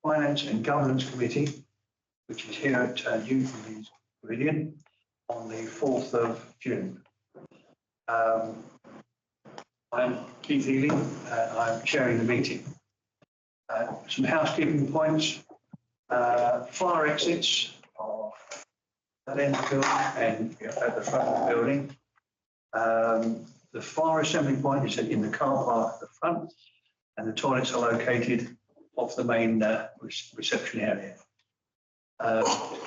Finance and Governance Committee, which is here at Newton's Pavilion on the 4th of June. I'm Keith Healy, I'm chairing the meeting. Some housekeeping points. Fire exits are at the end of the building and at the front of the building. The fire assembly point is in the car park at the front, and the toilets are located off the main reception area.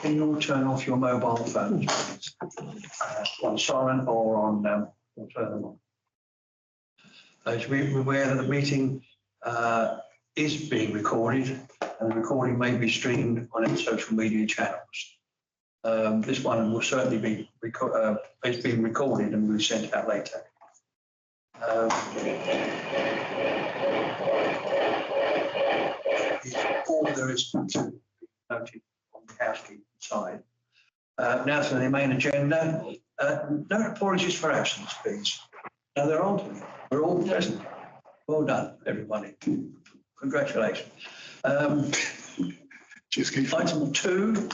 Can you all turn off your mobile phones, please? On silent or on turn them on. To be aware that the meeting is being recorded, and the recording may be streamed on its social media channels. This one will certainly be it's being recorded and will be sent out later. All there is to note on the housekeeping side. Now to the main agenda. No apologies for absence, please. No, there aren't any. We're all present. Well done, everybody. Congratulations. Item 2,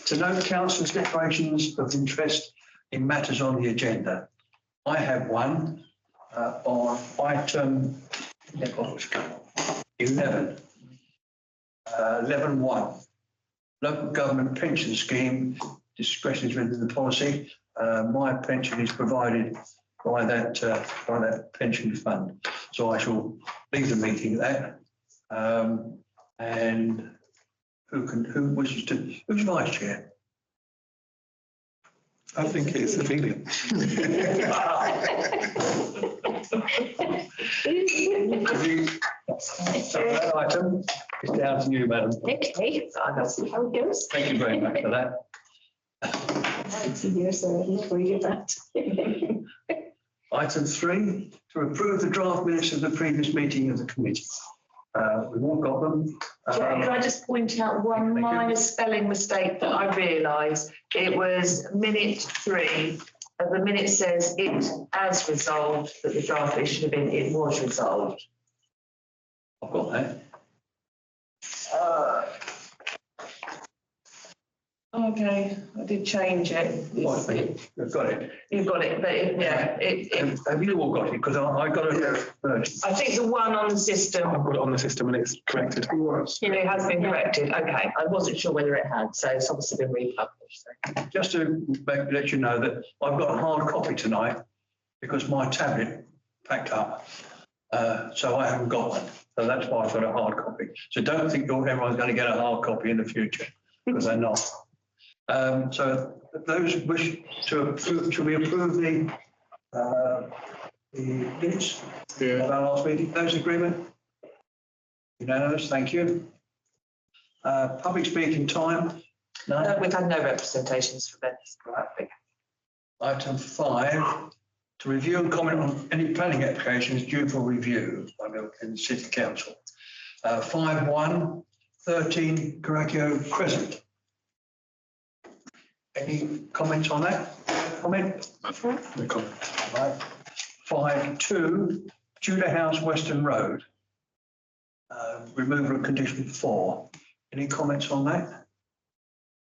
to note councillors' declarations of interest in matters on the agenda. I have one on item 11.1. Local government pension scheme, discretion is within the policy. My pension is provided by that pension fund. So I shall leave the meeting at that. And who's vice chair? I think it's Amelia. So that item is down to you, madam. Okay, so I'll see how it goes. Thank you very much for that. It's here, so I'll forget that. Item 3, to approve the draft minutes of the previous meeting of the committee. We've all got them. Can I just point out one minor spelling mistake that I realised? It was minute 3. The minute says it as resolved, but the draft it should have been it was resolved. I've got that. Okay, I did change it. You've got it. You've got it, but Have you all got it? Because I got it. I think the one on the system. I've got it on the system and it's corrected. It has been corrected. Okay, I wasn't sure whether it had, so it's obviously been republished. So. Just to let you know that I've got a hard copy tonight because my tablet packed up, so I haven't got one. So that's why I've got a hard copy. So don't think everyone's going to get a hard copy in the future, because they're not. So those wish to approve, should we approve the minutes of our last meeting? Those agreement? Unanimous, thank you. Public speaking time? No? We've had no representations for this. Item 5, to review and comment on any planning applications due for review by Milton City Council. 5.1, 13 Caraccio Crescent. Any comments on that? Comment? No comment. Right. 5.2, Tudor House Western Road. Removal of condition 4. Any comments on that?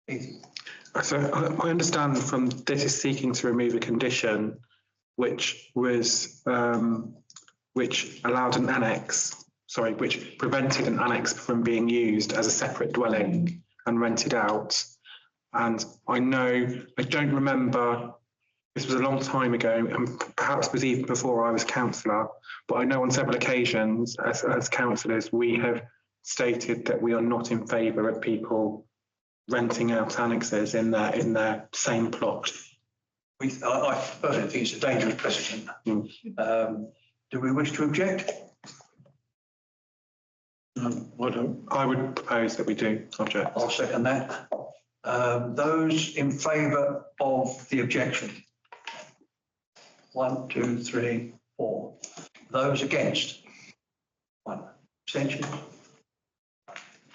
Easy. So I understand from this is seeking to remove a condition which was which allowed an annex, which prevented an annex from being used as a separate dwelling and rented out. And I don't remember, this was a long time ago, and perhaps was even before I was councillor, but I know on several occasions as councillors, we have stated that we are not in favour of people renting out annexes in their same plot. I personally think it's a dangerous precedent. Do we wish to object? I would propose that we do object. I'll second that. Those in favour of the objection? 1, 2, 3, 4. Those against? 1. Abstention?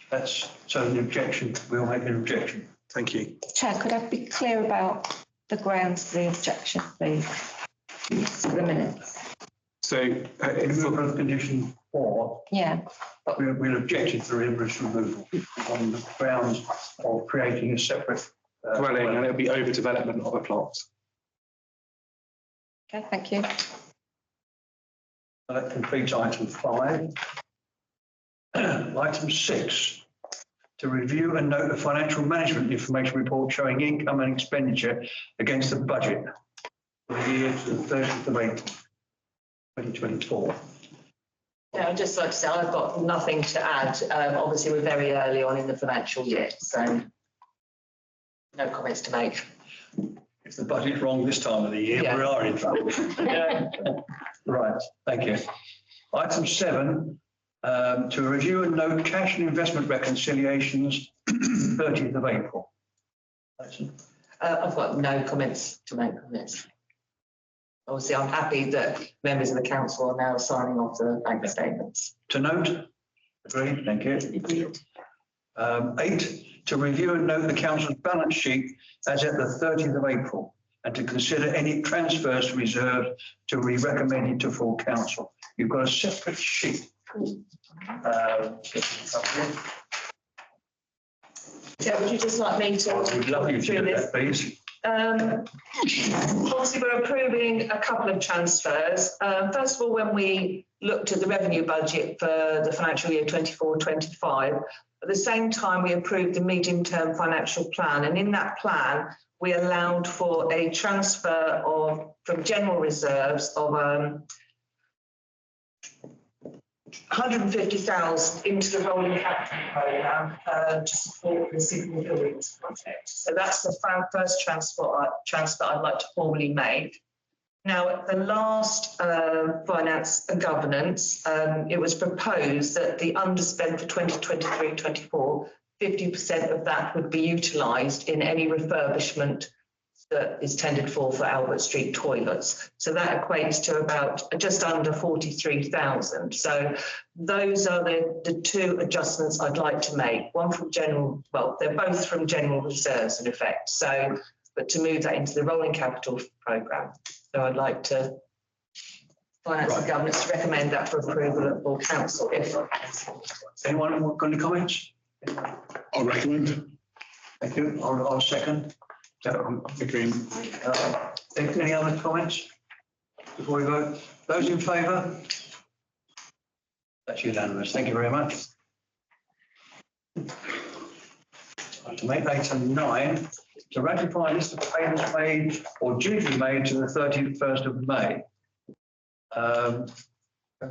That's so the objection, we'll make an objection. Thank you. Chair, could I be clear about the grounds for the objection, please? For the minutes. So If you look at condition 4, Yeah, We'll object to its removal on the grounds of creating a separate dwelling, and it'll be overdevelopment of a plot. okay, thank you. That completes item 5. Item 6, to review and note the financial management information report showing income and expenditure against the budget for the year to the 30th of April 2024. Yeah, I'd just like to say I've got nothing to add. Obviously, we're very early on in the financial year, so no comments to make. If the budget's wrong this time of the year, Yeah. we are in trouble. Yeah. Right, thank you. Item 7, to review and note cash and investment reconciliations 30th of April. I've got no comments to make on this. Obviously, I'm happy that members of the council are now signing off the bank statements. To note, agreed, thank you. Agreed. 8, to review and note the council's balance sheet as at the 30th of April and to consider any transfers to reserve to be recommended to full council. You've got a separate sheet. Yeah, would you just like me to? I would love you to through do this? that, please. Obviously, we're approving a couple of transfers. First of all, when we looked at the revenue budget for the financial year 24-25, at the same time, we approved the medium-term financial plan. And in that plan, we allowed for a transfer from general reserves of 150,000 into the rolling capital programme to support the Sydney Buildings project. So that's the first transfer I'd like to formally make. Now, at the last Finance and Governance, it was proposed that the underspend for 2023-24, 50% of that would be utilised in any refurbishment that is tendered for Albert Street toilets. So that equates to about just under 43,000. So those are the two adjustments I'd like to make. One from general, well, they're both from general reserves in effect. So, but to move that into the rolling capital programme. So I'd like to Finance and Governance to recommend that for approval at full council. If Anyone got any comments? I'll recommend. Thank you. I'll second. Agreed. Any other comments before we vote? Those in favour? That's unanimous. Thank you very much. Item 9, to ratify a list of payments made or due to be made to the 31st of May. Over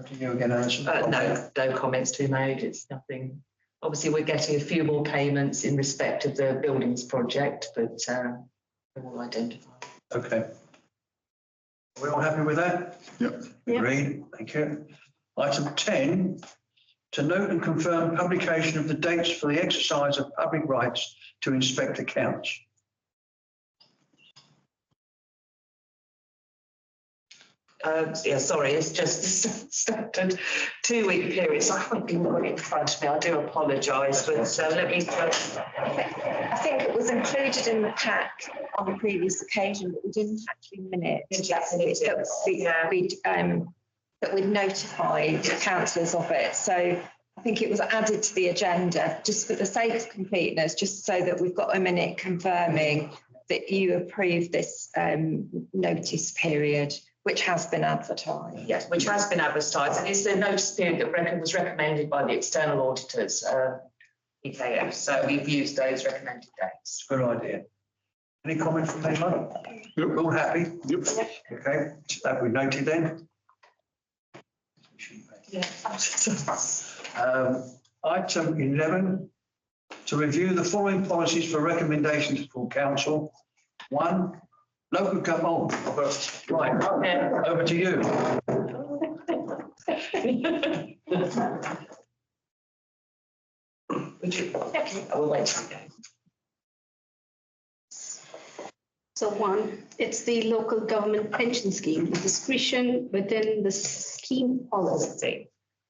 to you again, Alison. no comments to be made. It's nothing. Obviously, we're getting a few more payments in respect of the buildings project, but they're all identified. Okay. Are we all happy with that? Yep. Agreed. Thank you. Item 10, to note and confirm publication of the dates for the exercise of public rights to inspect accounts. Sorry, it's just the standard 2-week period. So I haven't been got it in front of me. I do apologise, but let me. I think it was included in the pack on the previous occasion, but we didn't actually minute that we'd notified councillors of it. So I think it was added to the agenda just for the sake of completeness, just so that we've got a minute confirming that you approve this notice period, which has been advertised. Yes, which has been advertised, and it's the notice period that was recommended by the external auditors, EKF. So we've used those recommended dates. Good idea. Any comment from anyone? Yep. We're all happy? Yep. Okay, that we noted then. Yeah. Item 11, to review the following policies for recommendation to full council. 1, local government. Right, over to you. Would you? Okay, I will wait. So 1, it's the local government pension scheme, the discretion within the scheme policy.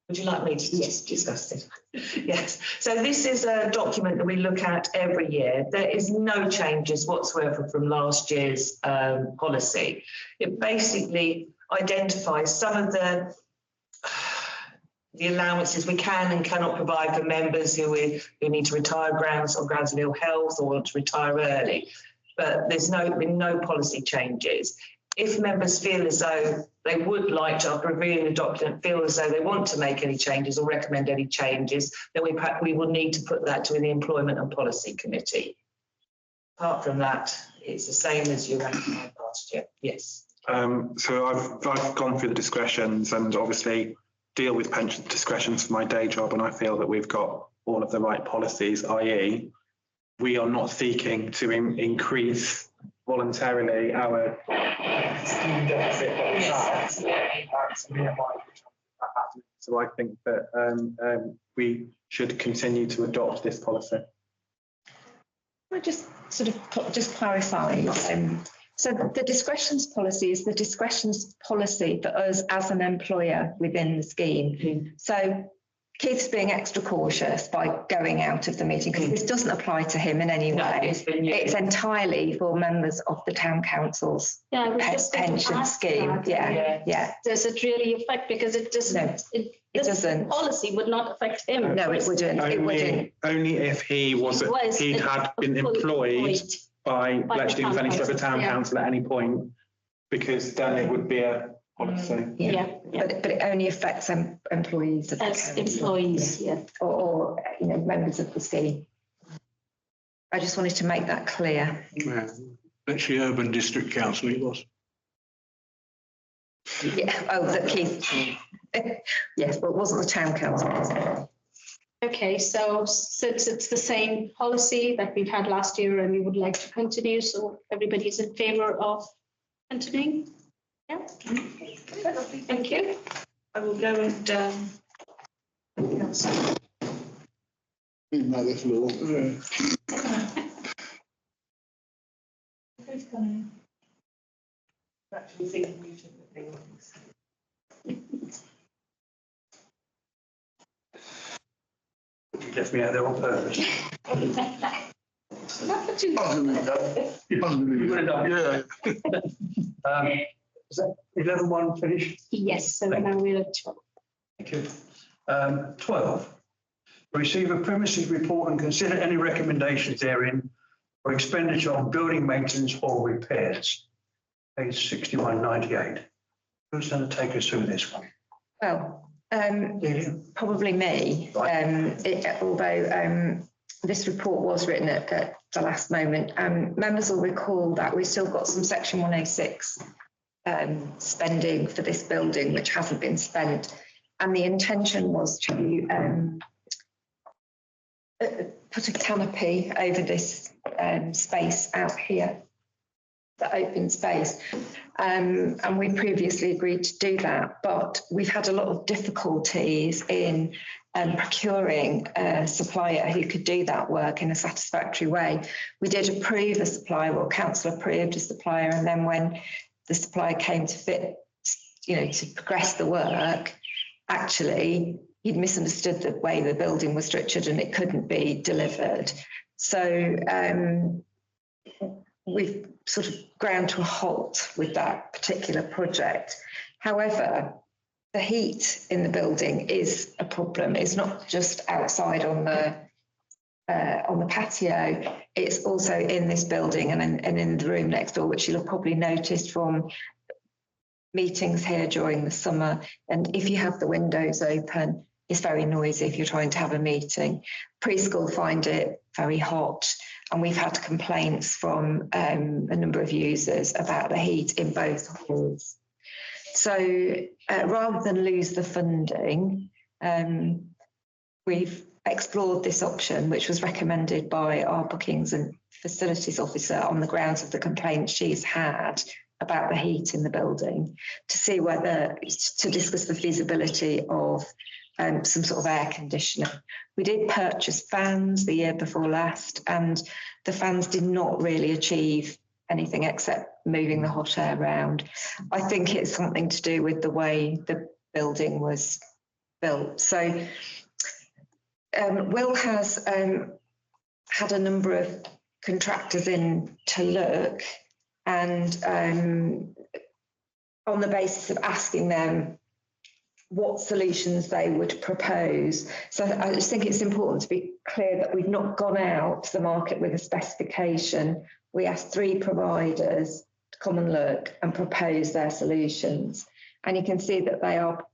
Would you like me to discuss it? Yes. So this is a document that we look at every year. There is no changes whatsoever from last year's policy. It basically identifies some of the the allowances we can and cannot provide for members who need to retire grounds on grounds of ill health or want to retire early. But there's been no policy changes. If members feel as though they would like to, after reviewing the document, feel as though they want to make any changes or recommend any changes, then we will need to put that to the Employment and Policy Committee. Apart from that, it's the same as you had last year. Yes. So I've gone through the discretions and obviously deal with pension discretions for my day job, and I feel that we've got all of the right policies, i.e. we are not seeking to increase voluntarily our scheme deficit. So I think that we should continue to adopt this policy. I just just clarify. So the discretions policy is the discretions policy for us as an employer within the scheme. So Keith's being extra cautious by going out of the meeting because this doesn't apply to him in any way. It's entirely for members of the town council's pension scheme. Yeah. Does it really affect, because it doesn't? No, it doesn't. Policy would not affect him. No, it wouldn't. Only if he'd had been employed by Bletchley and Fenny Town Council at any point, because then it would be a policy. But it only affects employees of the council. Employees, or members of the scheme. I just wanted to make that clear. Bletchley Urban District Council it was. Yeah. Oh, that Keith. Yes, but it wasn't the town council, was it? Okay, so since it's the same policy that we've had last year and we would like to continue, so everybody's in favour of continuing? Yeah. Thank you. I will go and That's law. You left me out there on purpose. You would have done. Yeah. Is that 11.1 finished? yes, so now we're at 12. Thank you. 12. Receive a premises report and consider any recommendations therein for expenditure on building maintenance or repairs. Page 6198. Who's going to take us through this one? Well, Delia? probably me. Although this report was written at the last moment, members will recall that we've still got some Section 106 spending for this building which hasn't been spent, and the intention was to put a canopy over this space out here, the open space, and we previously agreed to do that, but we've had a lot of difficulties in procuring a supplier who could do that work in a satisfactory way. We did approve a supplier, well, council approved a supplier, and then when the supplier came to to progress the work, actually he'd misunderstood the way the building was structured and it couldn't be delivered. So we've sort of ground to a halt with that particular project. However, the heat in the building is a problem. It's not just outside on the patio, it's also in this building and in the room next door, which you'll have probably noticed from meetings here during the summer. And if you have the windows open, it's very noisy if you're trying to have a meeting. Preschool find it very hot, and we've had complaints from a number of users about the heat in both halls. So rather than lose the funding, we've explored this option, which was recommended by our bookings and facilities officer on the grounds of the complaints she's had about the heat in the building, to see to discuss the feasibility of some sort of air conditioning. We did purchase fans the year before last, and the fans did not really achieve anything except moving the hot air around. I think it's something to do with the way the building was built. So Will has had a number of contractors in to look, and on the basis of asking them what solutions they would propose. So I just think it's important to be clear that we've not gone out to the market with a specification. We asked 3 providers to come and look and propose their solutions. And you can see that they are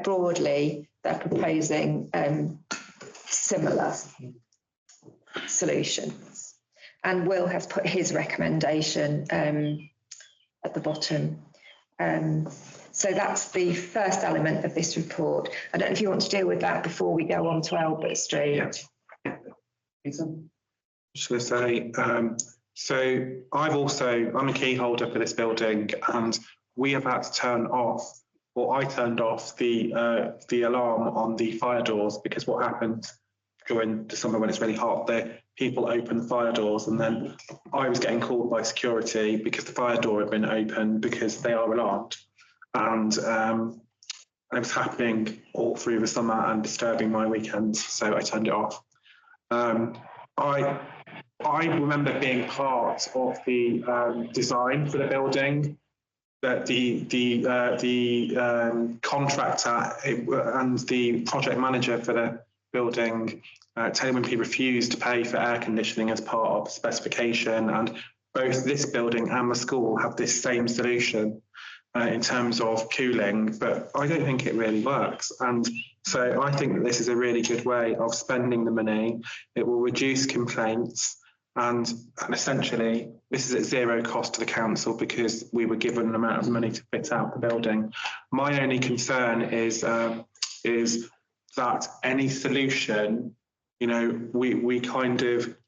broadly, they're proposing similar solutions. And Will has put his recommendation at the bottom. So that's the first element of this report. I don't know if you want to deal with that before we go on to Albert Street. Yeah. Ethan? Just going to say, so I'm a key holder for this building, and we have had to turn off, or I turned off the alarm on the fire doors, because what happens during the summer when it's really hot, the people open the fire doors, and then I was getting called by security because the fire door had been opened because they are alarmed. And it was happening all through the summer and disturbing my weekends, so I turned it off. I remember being part of the design for the building, that the contractor and the project manager for the building, Taylor Wimpey, refused to pay for air conditioning as part of the specification, and both this building and the school have this same solution in terms of cooling, but I don't think it really works. And so I think that this is a really good way of spending the money. It will reduce complaints, and essentially this is at 0 cost to the council because we were given an amount of money to fit out the building. My only concern is that any solution, you know, we kind of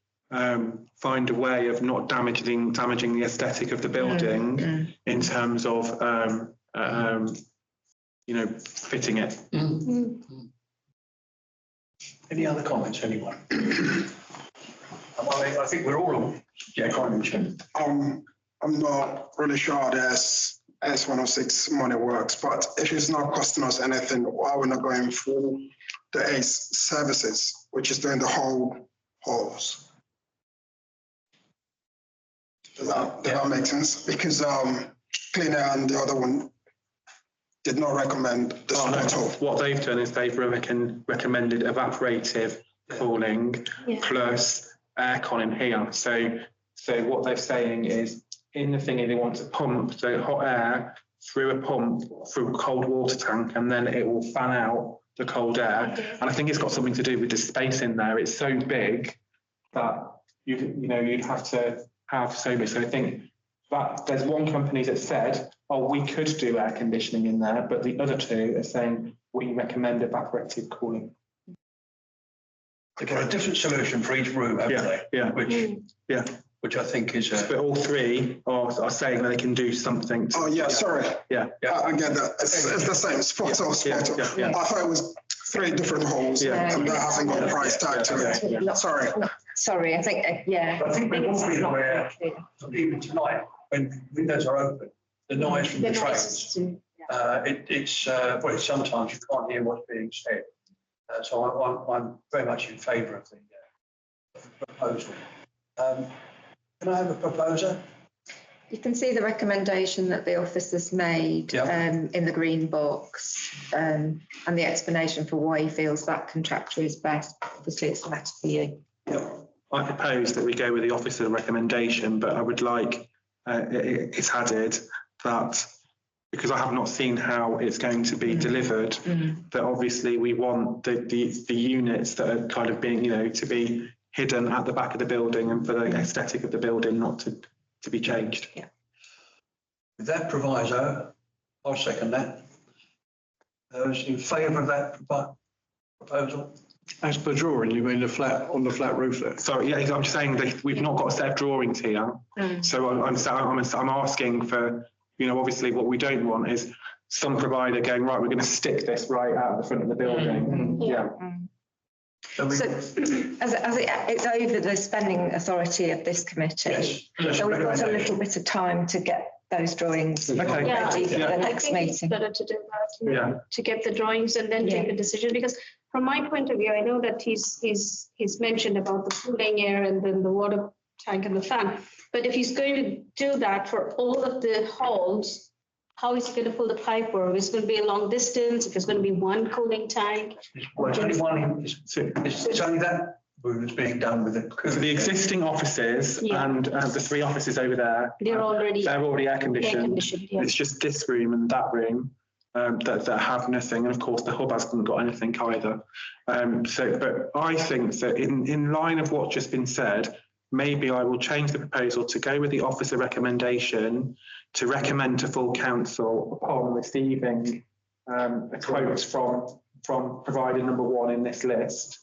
find a way of not damaging the aesthetic of the building in terms of you know, fitting it. Any other comments, anyone? I think we're all, yeah, comment. I'm not really sure how this S106 money works, but if it's not costing us anything, why are we not going for the ACE services, which is doing the whole halls? Does that make sense? Because Clean Air and the other one did not recommend this at all. What they've done is they've recommended evaporative cooling plus aircon in here. So what they're saying is, in the thingy, they want to pump the hot air through a pump through a cold water tank, and then it will fan out the cold air. And I think it's got something to do with the space in there. It's so big that you'd have to have so much. So I think that there's one company that said, oh, we could do air conditioning in there, but the other 2 are saying we recommend evaporative cooling. They've got a different solution for each room, haven't they? Yeah. Which I think is. But all 3 are saying that they can do something. Oh yeah, sorry. Yeah. I get that. It's the same. Spot on. Yeah. I thought it was 3 different halls, and that hasn't got a price tag to it. Sorry. Sorry, I think, I think we've all been aware, even tonight, when windows are open, the noise from the trains. It's sometimes you can't hear what's being said. So I'm very much in favour of the proposal. Can I have a proposer? you can see the recommendation that the officers made in the green box, and the explanation for why he feels that contractor is best. Obviously, it's a matter for you. I propose that we go with the officer recommendation, but I would like it's added that, because I have not seen how it's going to be delivered, that obviously we want the units that are kind of being, to be hidden at the back of the building and for the aesthetic of the building not to be changed. Yeah. With that proviso, I'll second that. Those in favour of that proposal? As per drawing, you mean the flat roof there? Sorry, yeah, I'm just saying that we've not got a set of drawings here. So I'm asking for, obviously what we don't want is some provider going, right, we're going to stick this right out the front of the building. So it's over the spending authority of this committee. Yes. So we've got a little bit of time to get those drawings ready for the next meeting. It's better to do that, to get the drawings and then take a decision, because from my point of view, I know that he's mentioned about the cooling air and then the water tank and the fan. But if he's going to do that for all of the halls, how is he going to pull the pipe, or is it going to be a long distance, if it's going to be one cooling tank? Well, it's only one, it's only that room that's being done with it. So the existing offices Yeah. and the 3 offices over there, They're already they're already air air conditioned. conditioned, yeah. It's just this room and that room that have nothing, and of course the hub hasn't got anything either. But I think that in line of what's just been said, maybe I will change the proposal to go with the officer recommendation to recommend to full council upon receiving a quote from provider number 1 in this list,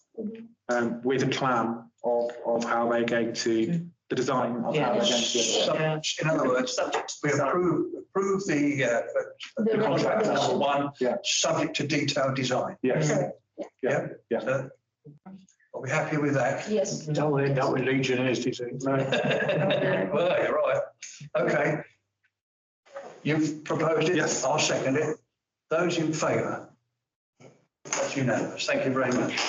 with a plan of how they're going to the design of how they're going to do it. In other words, we approve the contract number 1, Yeah. subject to detailed design. Yes. Yeah. Yeah. Are we happy with that? Yes. Don't end up with Legionnaires, do you think? No. Well, you're right. Okay. You've proposed it? Yes. I'll second it. Those in favour? That's unanimous. Thank you very much.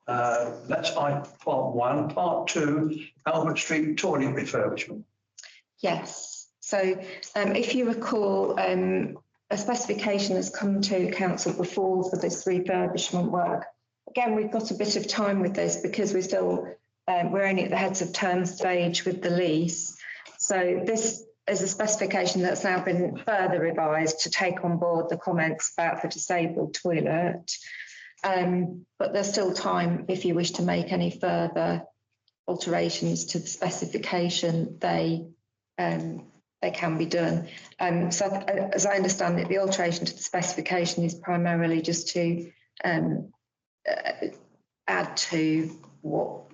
That's part 1. Part 2, Albert Street toilet refurbishment. Yes. So if you recall, a specification has come to council before for this refurbishment work. Again, we've got a bit of time with this because we're still, we're only at the heads of term stage with the lease. So this is a specification that's now been further revised to take on board the comments about the disabled toilet. But there's still time if you wish to make any further alterations to the specification, they can be done. So as I understand it, the alteration to the specification is primarily just to add to what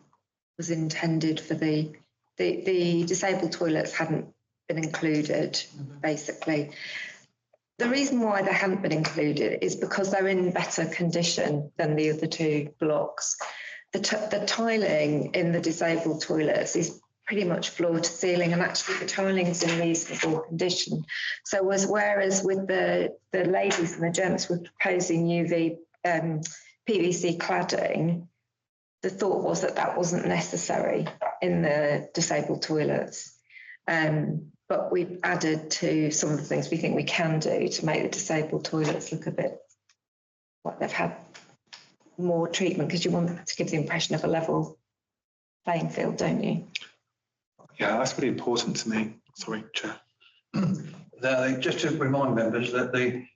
was intended for the disabled toilets hadn't been included, basically. The reason why they hadn't been included is because they're in better condition than the other 2 blocks. The tiling in the disabled toilets is pretty much floor to ceiling, and actually the tiling is in reasonable condition. So whereas with the ladies and the gents were proposing UV PVC cladding, the thought was that wasn't necessary in the disabled toilets. But we've added to some of the things we think we can do to make the disabled toilets look a bit like they've had more treatment, because you want to give the impression of a level playing field, don't you? Yeah, that's really important to me. Sorry, Chair. Now, just to remind members that the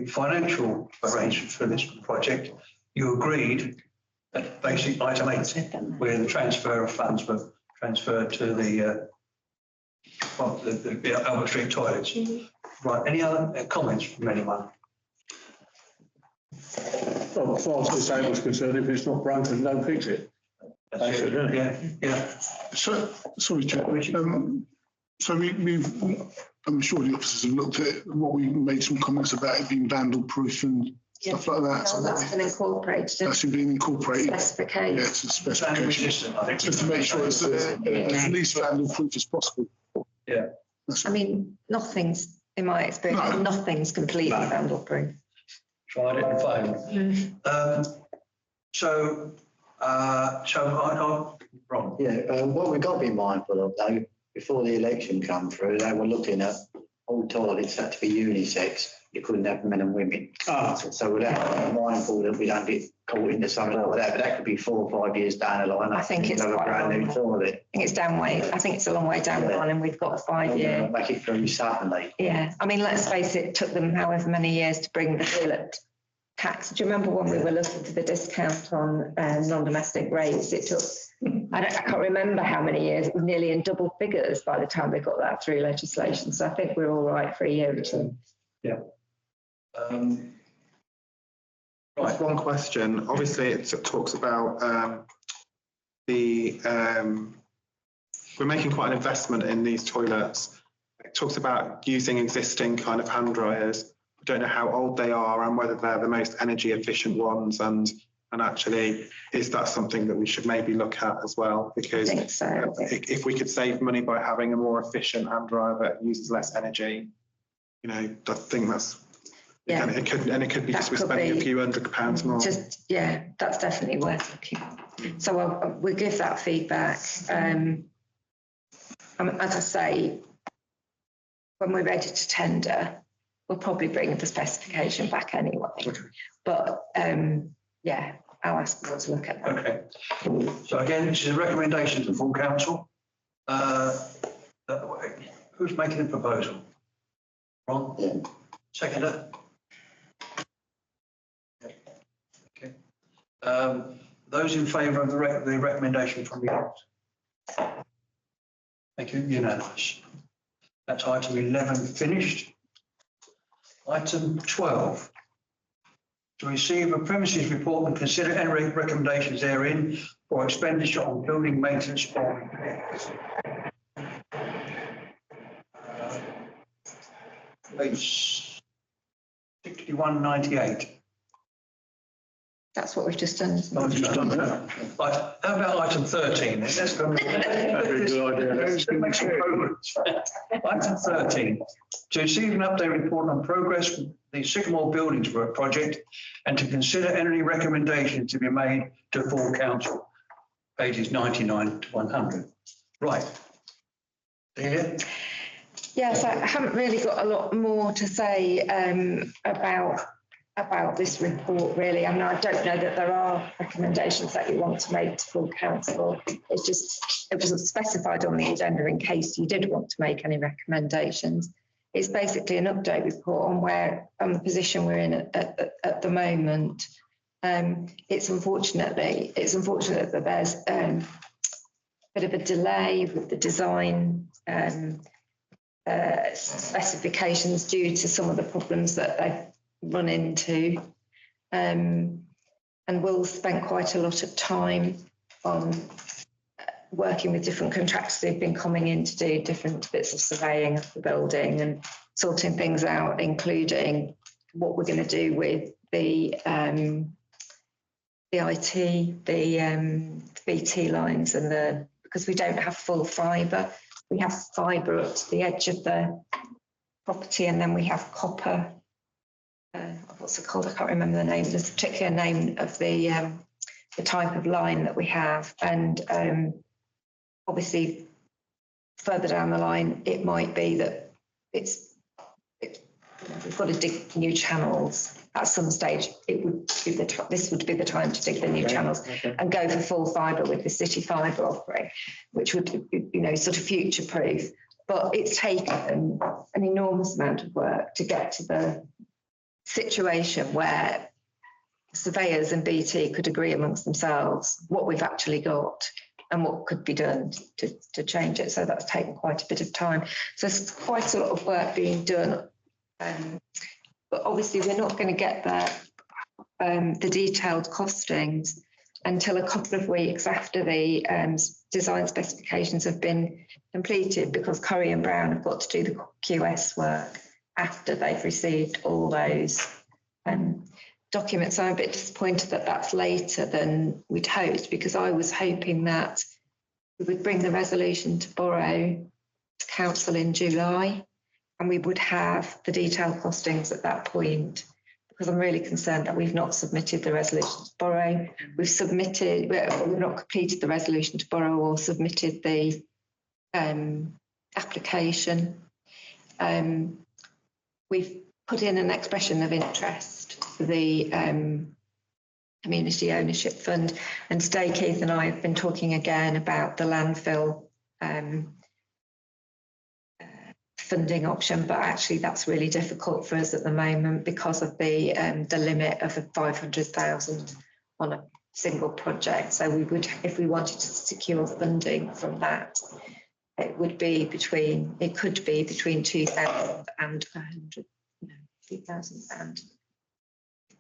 financial arrangements for this project, you agreed at basic item 8, where the transfer of funds were transferred to the Albert Street toilets. Right, any other comments from anyone? Well, as far as this table's concerned, if it's not broken, don't fix it. That's it, isn't it? Yeah. So, sorry, Chair. So I'm sure the officers have looked at it, what we made some comments about it being vandal proof and stuff like that. So That's been incorporated in that's been incorporated. specification. Yeah, it's a Vandal specification. resistant, I think. Just to make sure it's as least vandal proof as possible. Yeah. I mean, nothing's, in my experience, nothing's completely vandal proof. Tried it and failed. So Ron. Yeah, what we've got to be mindful of though, before the election come through, they were looking at all toilets had to be unisex. You couldn't have men and women. So we'll have to be mindful that we don't get caught into something like that. But that could be 4 or 5 years down the line. I think it's another quite brand new toilet. I think it's I think it's a long way down the line, and we've got a 5-year. Make it very suddenly. Yeah, I mean, let's face it, took them however many years to bring the toilet tax. Do you remember when we were looking for the discount on non-domestic rates? It took, I can't remember how many years. It was nearly in double figures by the time we got that through legislation. So I think we're all right for a year or 2. Yeah. Right. One question. Obviously, it talks about we're making quite an investment in these toilets. It talks about using existing kind of hand dryers. I don't know how old they are and whether they're the most energy efficient ones, and actually, is that something that we should maybe look at as well? Because I think so. if we could save money by having a more efficient hand dryer that uses less energy, you know, I think that's. Yeah. And it could be That just we're could spending be a few £100 more. Just, yeah, that's definitely worth looking at. So we'll give that feedback. As I say, when we're ready to tender, we'll probably bring the specification back anyway. But yeah, I'll ask them to look at that. Okay. So again, this is a recommendation to the full council. Who's making the proposal? Ron? Seconder? Okay. Those in favour of the recommendation from the council? Thank you, unanimous. That's item 11 finished. Item 12. To receive a premises report and consider any recommendations therein for expenditure on building maintenance or repairs. Page 6198. That's what we've just done. isn't it? I've just done that. Right, how about item 13? Let's go. Let's make some progress. Item 13, to receive an update report on progress with the Sycamore Buildings Work project and to consider any recommendation to be made to full council. Pages 99 to 100. Right. Delia? Yes, I haven't really got a lot more to say about this report, really. I mean, I don't know that there are recommendations that you want to make to full council. It's just, it wasn't specified on the agenda in case you did want to make any recommendations. It's basically an update report on the position we're in at the moment. It's unfortunate that there's a bit of a delay with the design specifications due to some of the problems that they've run into, and we'll spend quite a lot of time on working with different contractors who've been coming in to do different bits of surveying of the building and sorting things out, including what we're going to do with the IT, the BT lines, and because we don't have full fibre, we have fibre up to the edge of the property, and then we have copper. What's it called? I can't remember the name. There's a particular name of the type of line that we have, and obviously further down the line, it might be that we've got to dig new channels at some stage. This would be the time to dig the new channels and go for full fibre with the City Fibre offering, which would, sort of future proof. But it's taken an enormous amount of work to get to the situation where surveyors and BT could agree amongst themselves what we've actually got and what could be done to change it. So that's taken quite a bit of time. So there's quite a lot of work being done. But obviously we're not going to get the detailed costings until a couple of weeks after the design specifications have been completed, because Curry and Brown have got to do the QS work after they've received all those documents. I'm a bit disappointed that that's later than we'd hoped, because I was hoping that we would bring the resolution to Borough to council in July, and we would have the detailed costings at that point, because I'm really concerned that we've not submitted the resolution to Borough. We've not completed the resolution to Borough or submitted the application. We've put in an expression of interest for the Community Ownership Fund, and today Keith and I have been talking again about the landfill funding option, but actually that's really difficult for us at the moment because of the limit of 500,000 on a single project. So we would, if we wanted to secure funding from that, it could be between 2,000 and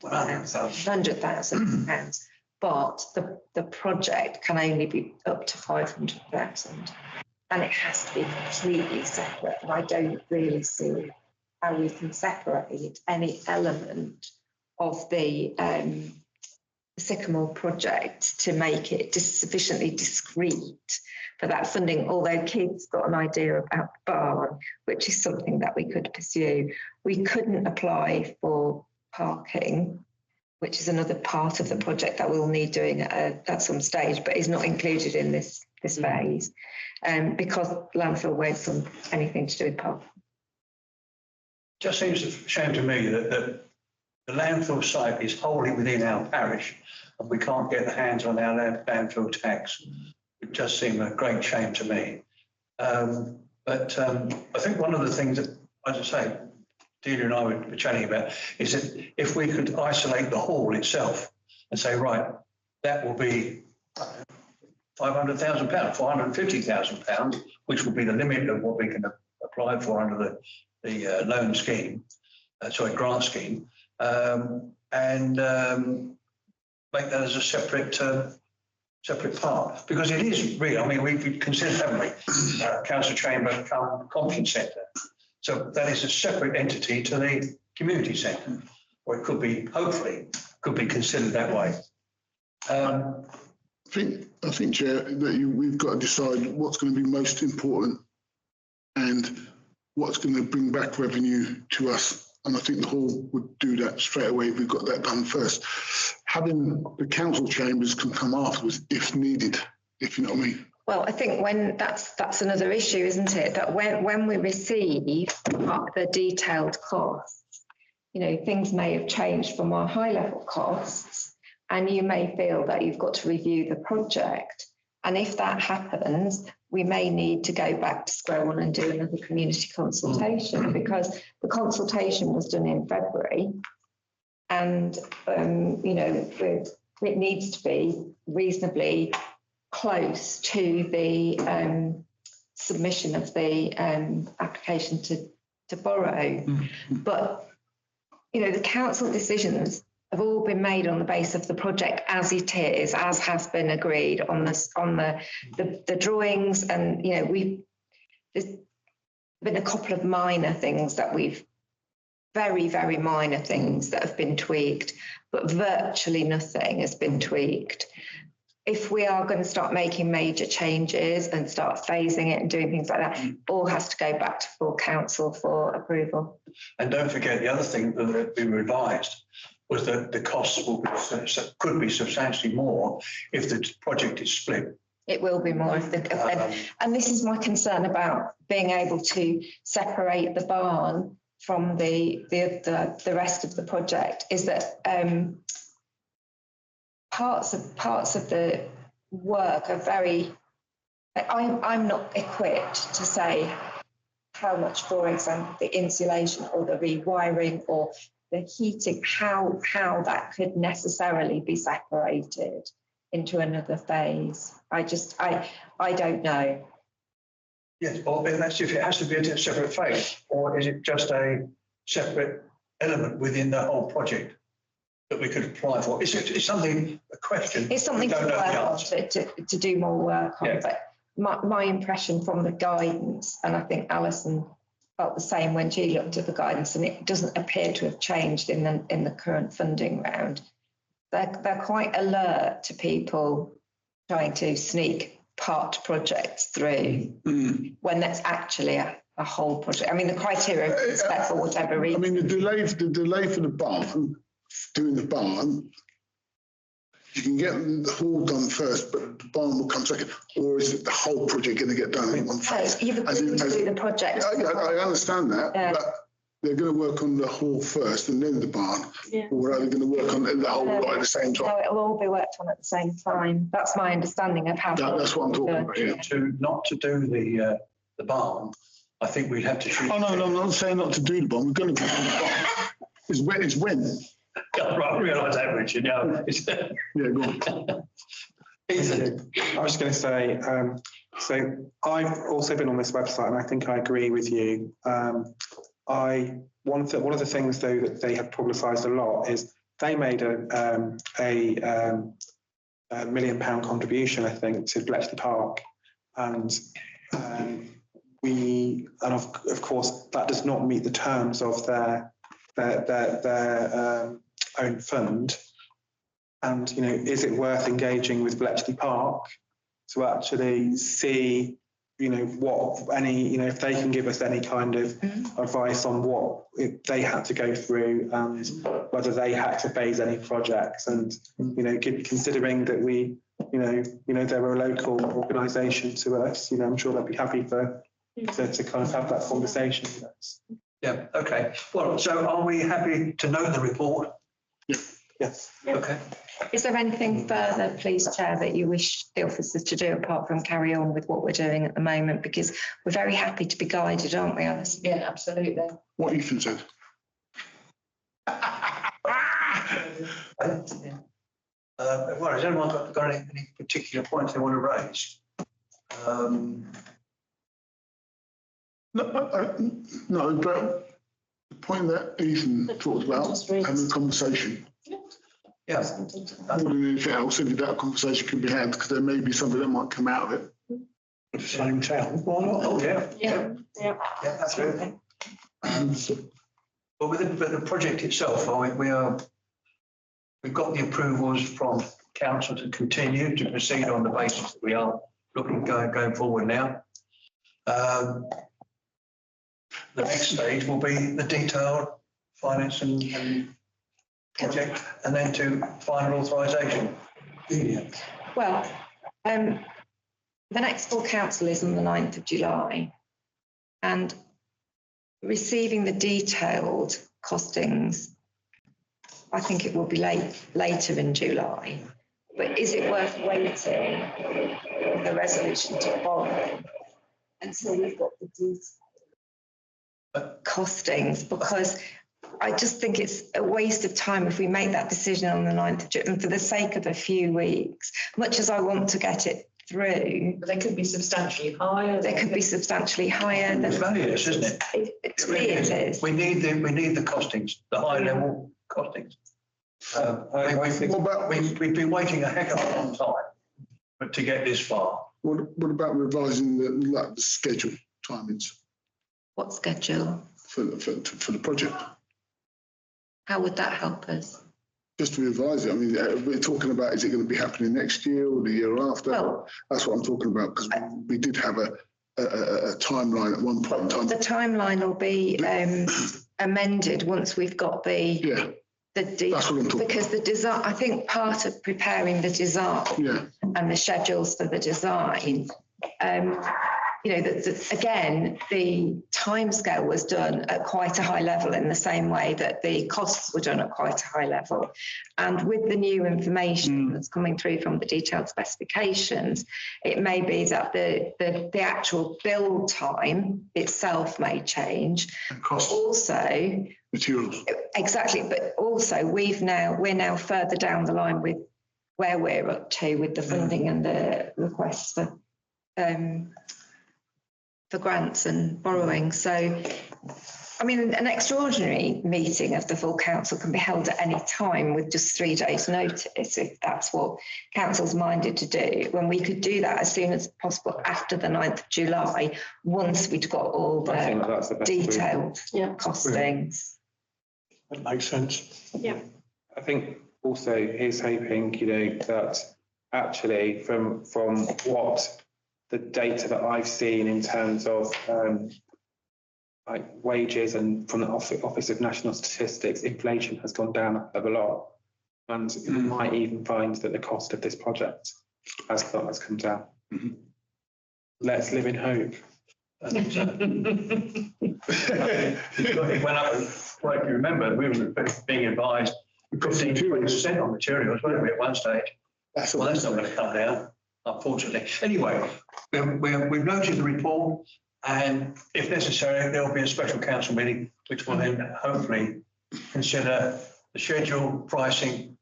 100,000 pounds, but the project can only be up to 500,000, and it has to be completely separate. And I don't really see how we can separate any element of the Sycamore project to make it sufficiently discrete for that funding, although Keith's got an idea about the barn, which is something that we could pursue. We couldn't apply for parking, which is another part of the project that we'll need doing at some stage, but is not included in this phase, because landfill won't fund anything to do with parking. just seems a shame to me that the landfill site is wholly within our parish and we can't get the hands on our landfill tax. It just seemed a great shame to me. But I think one of the things that, as I say, Delia and I were chatting about is that if we could isolate the hall itself and say, right, that will be £500,000, £450,000, which will be the limit of what we can apply for under the loan scheme, grant scheme, and make that as a separate part, because it is really, I mean, we've considered, haven't we, council chamber, conference centre. So that is a separate entity to the community centre, or it could be, hopefully, could be considered that way. I think, Chair, that we've got to decide what's going to be most important and what's going to bring back revenue to us. And I think the hall would do that straight away if we've got that done first. Having the council chambers can come afterwards if needed, if you know what I mean. Well, I think when that's another issue, isn't it? That when we receive the detailed costs, you know, things may have changed from our high level costs, and you may feel that you've got to review the project. And if that happens, we may need to go back to square one and do another community consultation, because the consultation was done in February, and you know, it needs to be reasonably close to the submission of the application to borrow. But you know, the council decisions have all been made on the basis of the project as it is, as has been agreed on the drawings. And you know, there's been a couple of minor things that very minor things that have been tweaked, but virtually nothing has been tweaked. If we are going to start making major changes and start phasing it and doing things like that, all has to go back to full council for approval. And don't forget, the other thing that had been revised was that the costs could be substantially more if the project is split. It will be more if and this is my concern about being able to separate the barn from the rest of the project, is that parts of the work are very, I'm not equipped to say how much, for example, the insulation or the rewiring or the heating, how that could necessarily be separated into another phase. I don't know. Yes, or that's if it has to be a separate phase, or is it just a separate element within the whole project that we could apply for? It's something, a question. It's something to work on, to do more work on. Yeah. But my impression from the guidance, and I think Alison felt the same when she looked at the guidance, and it doesn't appear to have changed in the current funding round. They're quite alert to people trying to sneak part projects through when that's actually a whole project. I mean, the criteria is set for whatever reason. I mean, the delay for the barn, doing the barn, you can get the hall done first, but the barn will come second. Or is it the whole project going to get done in one phase? You've agreed to do the project. I understand that, but they're going to work on the hall first and then the barn. Yeah. Or are they going to work on the whole lot at the same time? No, it'll all be worked on at the same time. That's my understanding of how. That's what I'm talking about. Yeah. Not to do the barn, I think we'd have to shoot. Oh, no, I'm not saying not to do the barn. We're going to do the barn. It's when. I realise that, Richard. No, Yeah, go on. I was going to say, so I've also been on this website, and I think I agree with you. One of the things though that they have publicised a lot is they made a £1 million contribution, I think, to Bletchley Park, and of course that does not meet the terms of their own fund. And you know, is it worth engaging with Bletchley Park to actually see, you know, if they can give us any kind of advice on what they had to go through and whether they had to phase any projects, and you know, considering that we, you know, they're a local organisation to us, you know, I'm sure they'd be happy to kind of have that conversation with us. Yeah, okay. Well, so are we happy to note the report? Yes. Okay. Is there anything further, please, Chair, that you wish the officers to do apart from carry on with what we're doing at the moment? Because we're very happy to be guided, aren't we, Alice? Yeah, absolutely. What Ethan said. Well, has anyone got any particular points they want to raise? No, but the point that Ethan talked about, having a conversation, Yeah. more than anything else, if that conversation can be had, because there may be something that might come out of it. The same town, why not? Oh, yeah. Yeah. Yeah, absolutely. But with the project itself, we've got the approvals from council to continue to proceed on the basis that we are looking going forward now. The next stage will be the detailed finance and project, and then to final authorisation. Yeah. Well, the next full council is on the 9th of July, and receiving the detailed costings, I think it will be later in July. But is it worth waiting for the resolution to borrow until we've got the detailed costings? Because I just think it's a waste of time if we make that decision on the 9th of June for the sake of a few weeks, much as I want to get it through. But they could be substantially higher. They could be substantially higher than. It's valueless, isn't it? To me, it is. We need the costings, the high level costings. We've been waiting a heck of a long time to get this far. What about revising the schedule timings What schedule? for the project? How would that help us? Just to revise it, I mean, we're talking about, is it going to be happening next year or the year after? Well, that's what I'm talking about, because we did have a timeline at one point in time. the timeline will be amended once we've got the That's what I'm talking because the design, I think part of preparing the design and the schedules for the design, again, the timescale was done at quite a high level in the same way that the costs were done at quite a high level. And with the new information that's coming through from the detailed specifications, it may be that the actual build time itself may change. And cost. Also, materials. Exactly, but also we're now further down the line with where we're up to with the funding and the requests for grants and borrowing. So, I mean, an extraordinary meeting of the full council can be held at any time with just 3 days' notice, if that's what council's minded to do, when we could do that as soon as possible after the 9th of July, once we'd got all the detailed costings. That makes sense. Yeah. I think also he's hoping, that actually from what the data that I've seen in terms of like wages and from the Office of National Statistics, inflation has gone down a lot, and you might even find that the cost of this project has come down. Let's live in hope. It went up, well, if you remember, we were being advised 15-20% on materials, weren't we, at one stage? That's not going to come down, unfortunately. Anyway, we've noted the report, and if necessary, there will be a special council meeting, which will then hopefully consider the schedule, pricing,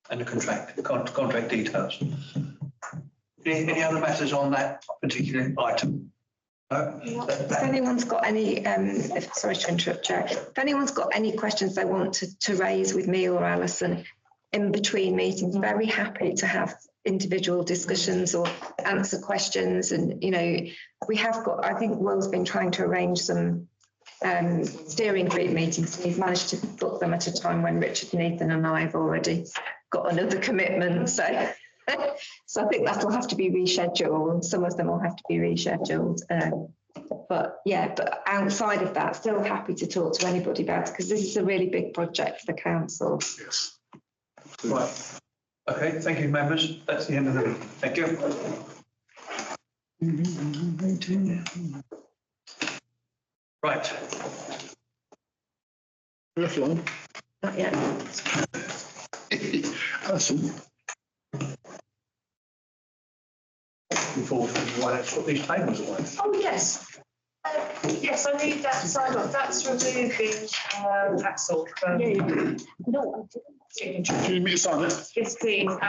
and the contract details. Any other matters on that particular item? If anyone's got any, sorry to interrupt, Chair, if anyone's got any questions they want to raise with me or Alison in between meetings, very happy to have individual discussions or answer questions. And, we have got, I think Will's been trying to arrange some steering group meetings. He's managed to book them at a time when Richard, Nathan and I have already got another commitment. So I think that will have to be rescheduled. Some of them will have to be rescheduled. But outside of that, still happy to talk to anybody about it, because this is a really big project for the council. Yes. Right. Okay, thank you, members. That's the end of the meeting. Thank you. Right. That's fine. Not yet. Alison, Before, why don't you put these tables away? Oh, yes. Yes, I need that signed off. That's removing, Axel from Yeah, yeah. No, I didn't. signature. do you need me to sign it? Yes, please.